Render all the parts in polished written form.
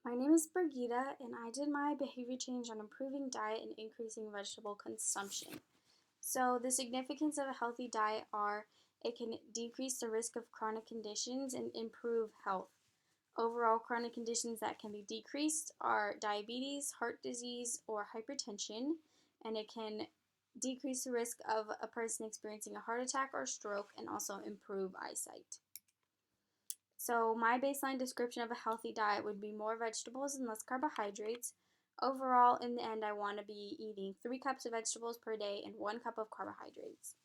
My name is Birgitta, and I did my behavior change on improving diet and increasing vegetable consumption. So, the significance of a healthy diet are it can decrease the risk of chronic conditions and improve health. Overall, chronic conditions that can be decreased are diabetes, heart disease, or hypertension, and it can decrease the risk of a person experiencing a heart attack or stroke and also improve eyesight. So, my baseline description of a healthy diet would be more vegetables and less carbohydrates. Overall, in the end, I want to be eating 3 cups of vegetables per day and 1 cup of carbohydrates.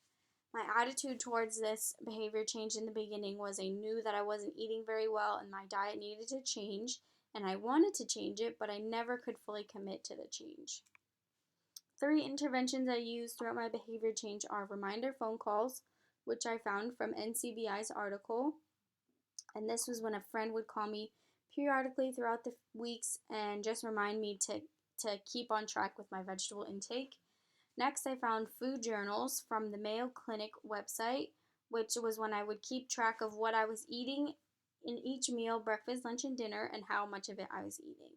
My attitude towards this behavior change in the beginning was I knew that I wasn't eating very well and my diet needed to change, and I wanted to change it, but I never could fully commit to the change. 3 interventions I used throughout my behavior change are reminder phone calls, which I found from NCBI's article, and this was when a friend would call me periodically throughout the weeks and just remind me to keep on track with my vegetable intake. Next, I found food journals from the Mayo Clinic website, which was when I would keep track of what I was eating in each meal, breakfast, lunch, and dinner, and how much of it I was eating.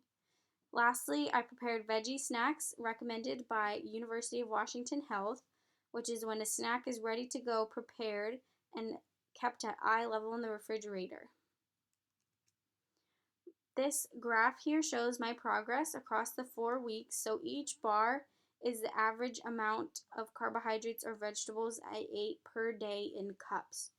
Lastly, I prepared veggie snacks recommended by University of Washington Health, which is when a snack is ready to go prepared and kept at eye level in the refrigerator. This graph here shows my progress across the 4 weeks. So each bar is the average amount of carbohydrates or vegetables I ate per day in cups.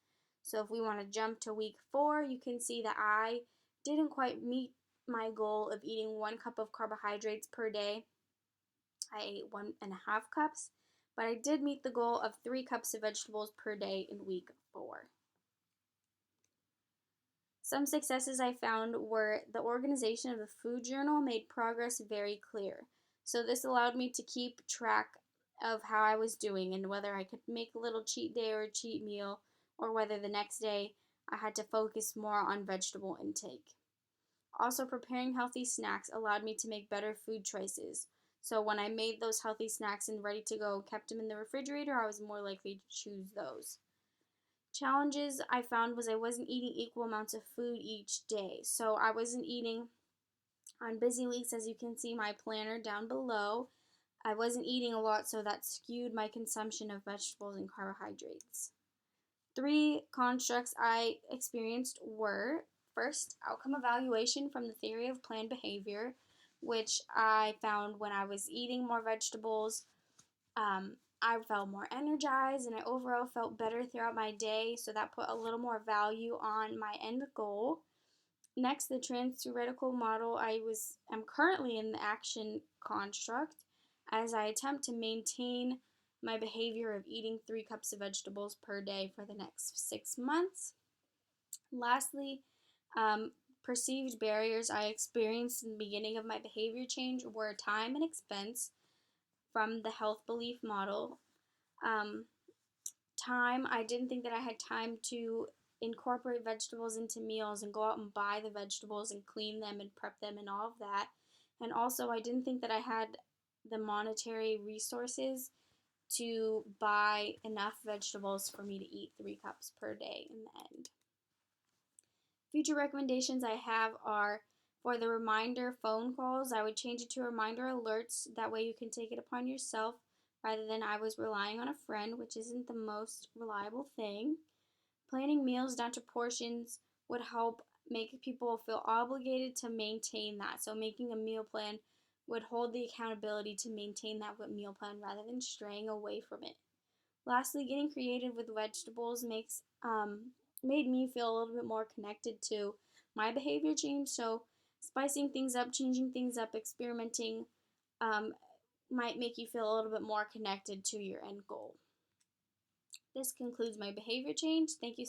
So if we want to jump to week 4, you can see that I didn't quite meet my goal of eating 1 cup of carbohydrates per day. I ate 1.5 cups, but I did meet the goal of 3 cups of vegetables per day in week 4. Some successes I found were the organization of the food journal made progress very clear. So this allowed me to keep track of how I was doing and whether I could make a little cheat day or a cheat meal, or whether the next day I had to focus more on vegetable intake. Also, preparing healthy snacks allowed me to make better food choices. So when I made those healthy snacks and ready to go, kept them in the refrigerator, I was more likely to choose those. Challenges I found was I wasn't eating equal amounts of food each day. So I wasn't eating on busy weeks, as you can see my planner down below. I wasn't eating a lot, so that skewed my consumption of vegetables and carbohydrates. 3 constructs I experienced were first, outcome evaluation from the theory of planned behavior, which I found when I was eating more vegetables, I felt more energized and I overall felt better throughout my day, so that put a little more value on my end goal. Next, the trans-theoretical model I'm currently in the action construct as I attempt to maintain my behavior of eating 3 cups of vegetables per day for the next 6 months. Lastly, perceived barriers I experienced in the beginning of my behavior change were time and expense from the health belief model. Um, I didn't think that I had time to incorporate vegetables into meals and go out and buy the vegetables and clean them and prep them and all of that. And also, I didn't think that I had the monetary resources to buy enough vegetables for me to eat 3 cups per day in the end. Future recommendations I have are for the reminder phone calls, I would change it to reminder alerts. That way you can take it upon yourself rather than I was relying on a friend, which isn't the most reliable thing. Planning meals down to portions would help make people feel obligated to maintain that. So making a meal plan would hold the accountability to maintain that meal plan rather than straying away from it. Lastly, getting creative with vegetables made me feel a little bit more connected to my behavior change. So spicing things up, changing things up, experimenting um, might make you feel a little bit more connected to your end goal. This concludes my behavior change. Thank you